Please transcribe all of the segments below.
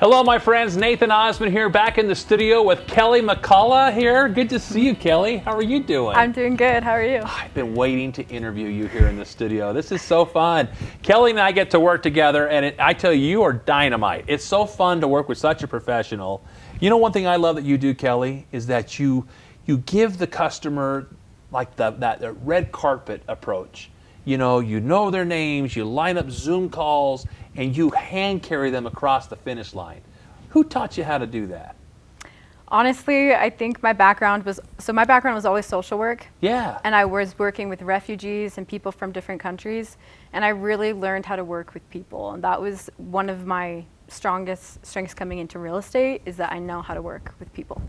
Hello, my friends. Nathan Osmond here, back in the studio with Kelli McCullough here. Good to see you, Kelli. How are you doing? I'm doing good. How are you? I've been waiting to interview you here in the studio. This is so fun. Kelli and I get to work together, and I tell you, you are dynamite. It's so fun to work with such a professional. You know, one thing I love that you do, Kelli, is that you give the customer like that red carpet approach. You know their names, you line up Zoom calls, and you hand carry them across the finish line. Who taught you how to do that? Honestly, I think my background was always social work. Yeah. And I was working with refugees and people from different countries, and I really learned how to work with people. And that was one of my strengths coming into real estate, is that I know how to work with people.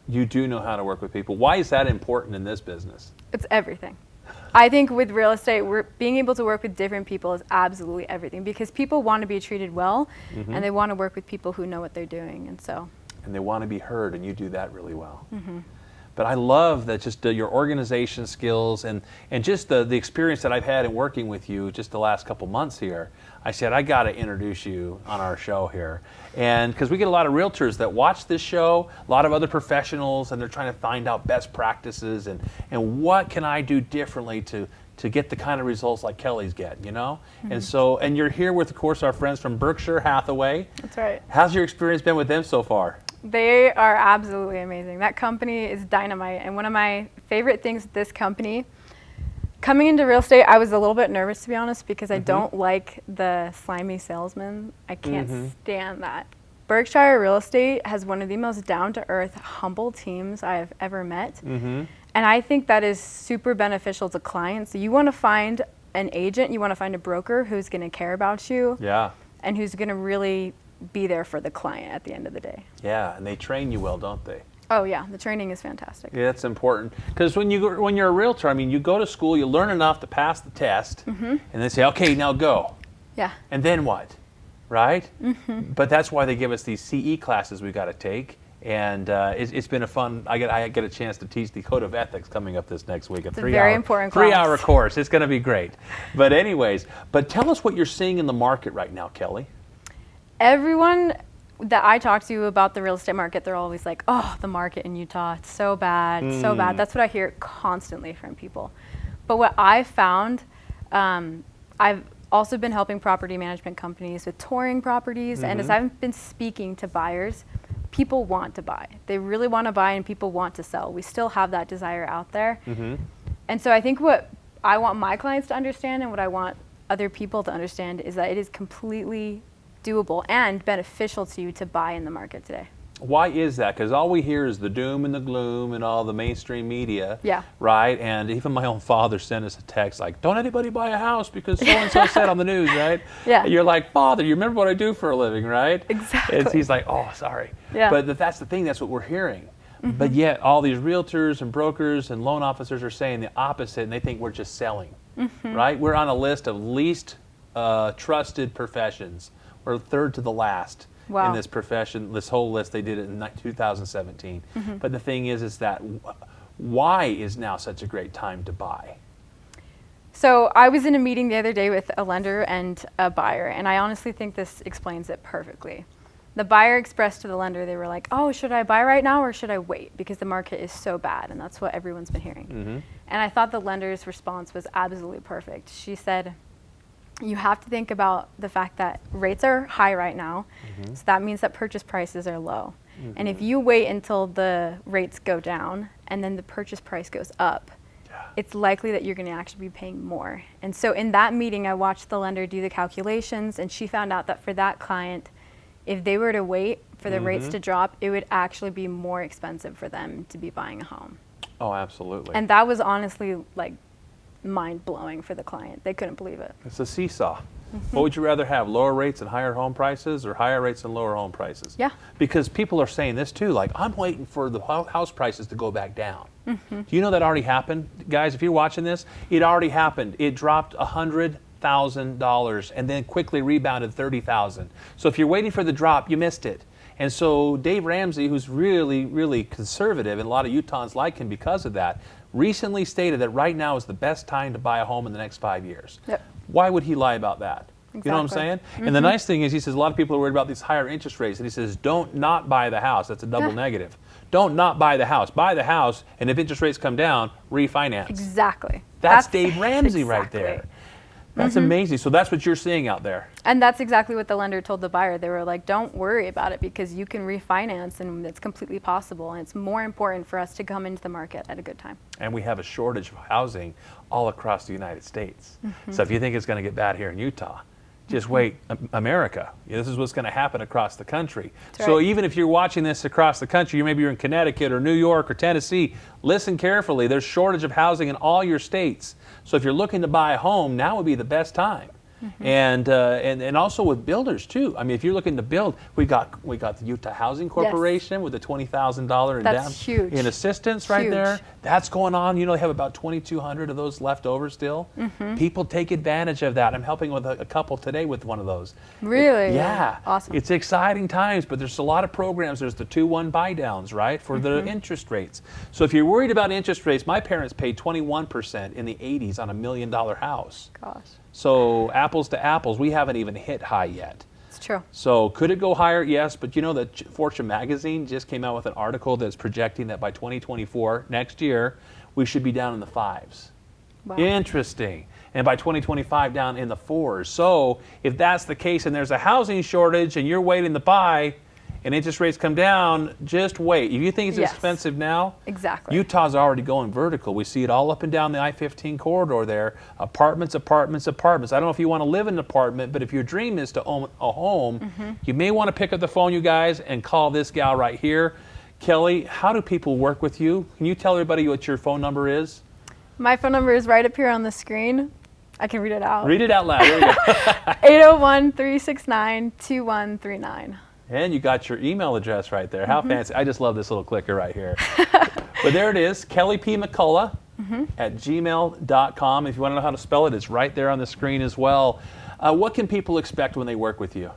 You do know how to work with people. Why is that important in this business? It's everything. I think with real estate, being able to work with different people is absolutely everything, because people want to be treated well, and they want to work with people who know what they're doing, and they want to be heard, and you do that really well. Mm-hmm. But I love that, just your organization skills and just the experience that I've had in working with you just the last couple months here. I said, I got to introduce you on our show here. And because we get a lot of realtors that watch this show, a lot of other professionals, and they're trying to find out best practices and what can I do differently to get the kind of results like Kelli's getting, you know? Mm-hmm. And you're here with, of course, our friends from Berkshire Hathaway. That's right. How's your experience been with them so far? They are absolutely amazing. That company is dynamite. And one of my favorite things with this company, coming into real estate, I was a little bit nervous, to be honest, because I don't like the slimy salesman. I can't stand that. Berkshire Real Estate has one of the most down-to-earth, humble teams I have ever met. And I think that is super beneficial to clients. So you want to find an agent, you want to find a broker who's going to care about you. Yeah. And who's going to really be there for the client at the end of the day. Yeah, and they train you well, don't they? Oh yeah, the training is fantastic. Yeah, that's important, because when you're a realtor, I mean, you go to school, you learn enough to pass the test, and they say, okay, now go. Yeah. And then what, right? But that's why they give us these CE classes we got to take, and it's been a fun. I get a chance to teach the Code of Ethics coming up this next week. It's a very important class. 3-hour course. It's going to be great. But anyways, tell us what you're seeing in the market right now, Kelli. Everyone that I talk to about the real estate market, they're always like, oh, the market in Utah, it's so bad, so bad. That's what I hear constantly from people. But what I've found, I've also been helping property management companies with touring properties, and as I've been speaking to buyers, people want to buy. They really want to buy, and people want to sell. We still have that desire out there. And so I think what I want my clients to understand, and what I want other people to understand, is that it is completely doable and beneficial to you to buy in the market today. Why is that? Because all we hear is the doom and the gloom and all the mainstream media. Yeah. Right? And even my own father sent us a text like, don't anybody buy a house because so-and-so said on the news, right? Yeah. And you're like, Father, you remember what I do for a living, right? Exactly. And he's like, oh, sorry. Yeah. But that's the thing, that's what we're hearing. But yet all these realtors and brokers and loan officers are saying the opposite, and they think we're just selling, right? We're on a list of least trusted professions. We're third to the last in this profession, this whole list. They did it in 2017. But the thing is that why is now such a great time to buy? So I was in a meeting the other day with a lender and a buyer, and I honestly think this explains it perfectly. The buyer expressed to the lender, they were like, oh, should I buy right now or should I wait? Because the market is so bad, and that's what everyone's been hearing. And I thought the lender's response was absolutely perfect. She said, you have to think about the fact that rates are high right now, so that means that purchase prices are low. And if you wait until the rates go down and then the purchase price goes up, it's likely that you're going to actually be paying more. And so in that meeting, I watched the lender do the calculations, and she found out that for that client, if they were to wait for the rates to drop, it would actually be more expensive for them to be buying a home. Oh, absolutely. And that was honestly like mind-blowing for the client. They couldn't believe it. It's a seesaw. What would you rather have, lower rates and higher home prices, or higher rates and lower home prices? Yeah. Because people are saying this too, like, I'm waiting for the house prices to go back down. Do you know that already happened? Guys, if you're watching this, it already happened. It dropped $100,000 and then quickly rebounded $30,000. So if you're waiting for the drop, you missed it. And so Dave Ramsey, who's really, really conservative, and a lot of Utahns like him because of that, recently stated that right now is the best time to buy a home in the next 5 years. Yep. Why would he lie about that? You know what I'm saying? And the nice thing is, he says a lot of people are worried about these higher interest rates, and he says, don't not buy the house. That's a double negative. Don't not buy the house. Buy the house, and if interest rates come down, refinance. Exactly. That's Dave Ramsey right there. That's amazing. So that's what you're seeing out there. And that's exactly what the lender told the buyer. They were like, don't worry about it because you can refinance and it's completely possible. And it's more important for us to come into the market at a good time. And we have a shortage of housing all across the United States. So if you think it's going to get bad here in Utah, just wait, America. This is what's going to happen across the country. That's so right. even if you're watching this across the country, maybe you're in Connecticut or New York or Tennessee, listen carefully. There's shortage of housing in all your states. So if you're looking to buy a home, now would be the best time. And also with builders too. I mean, if you're looking to build, we got the Utah Housing Corporation with the $20,000 in assistance right there. That's going on. You know, they have about 2,200 of those left over still. People take advantage of that. I'm helping with a couple today with one of those. Really? Yeah. Awesome. It's exciting times, but there's a lot of programs. There's the 2-1 buy downs, right, for the interest rates. So if you're worried about interest rates, my parents paid 21% in the 80s on $1 million house. Gosh. So apples to apples, we haven't even hit high yet. It's true. So could it go higher? Yes, but you know that Fortune magazine just came out with an article that's projecting that by 2024, next year, we should be down in the 5s. Wow. Interesting. And by 2025, down in the 4s. So if that's the case and there's a housing shortage and you're waiting to buy and interest rates come down, just wait. If you think it's expensive now, Utah's already going vertical. We see it all up and down the I-15 corridor there. Apartments, apartments, apartments. I don't know if you want to live in an apartment, but if your dream is to own a home, you may want to pick up the phone, you guys, and call this gal right here. Kelli, how do people work with you? Can you tell everybody what your phone number is? My phone number is right up here on the screen. I can read it out. Read it out loud. There you go. 801-369-2139. And you got your email address right there. How fancy. I just love this little clicker right here. But there it is, KelliPMcCullough at gmail.com. If you want to know how to spell it, it's right there on the screen as well. What can people expect when they work with you?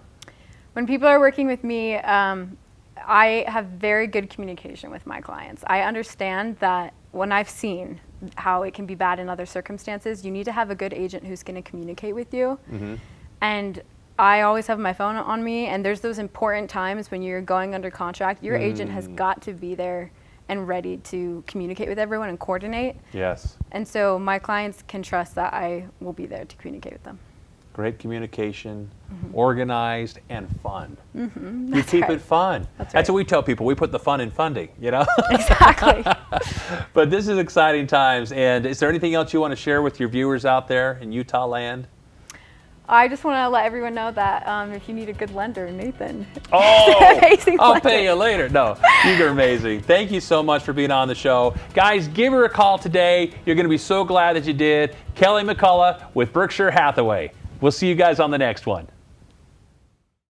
When people are working with me, I have very good communication with my clients. I understand that when I've seen how it can be bad in other circumstances, you need to have a good agent who's going to communicate with you. And I always have my phone on me, and there's those important times when you're going under contract. Your agent has got to be there and ready to communicate with everyone and coordinate. Yes. And so my clients can trust that I will be there to communicate with them. Great communication, organized, and fun. You That's keep right. it fun. That's what we tell people. We put the fun in funding, you know? Exactly. But this is exciting times. And is there anything else you want to share with your viewers out there in Utah land? I just want to let everyone know that if you need a good lender, Nathan. Oh, amazing I'll lender. pay you later. No, you're amazing. Thank you so much for being on the show. Guys, give her a call today. You're going to be so glad that you did. Kelli McCullough with Berkshire Hathaway. We'll see you guys on the next one.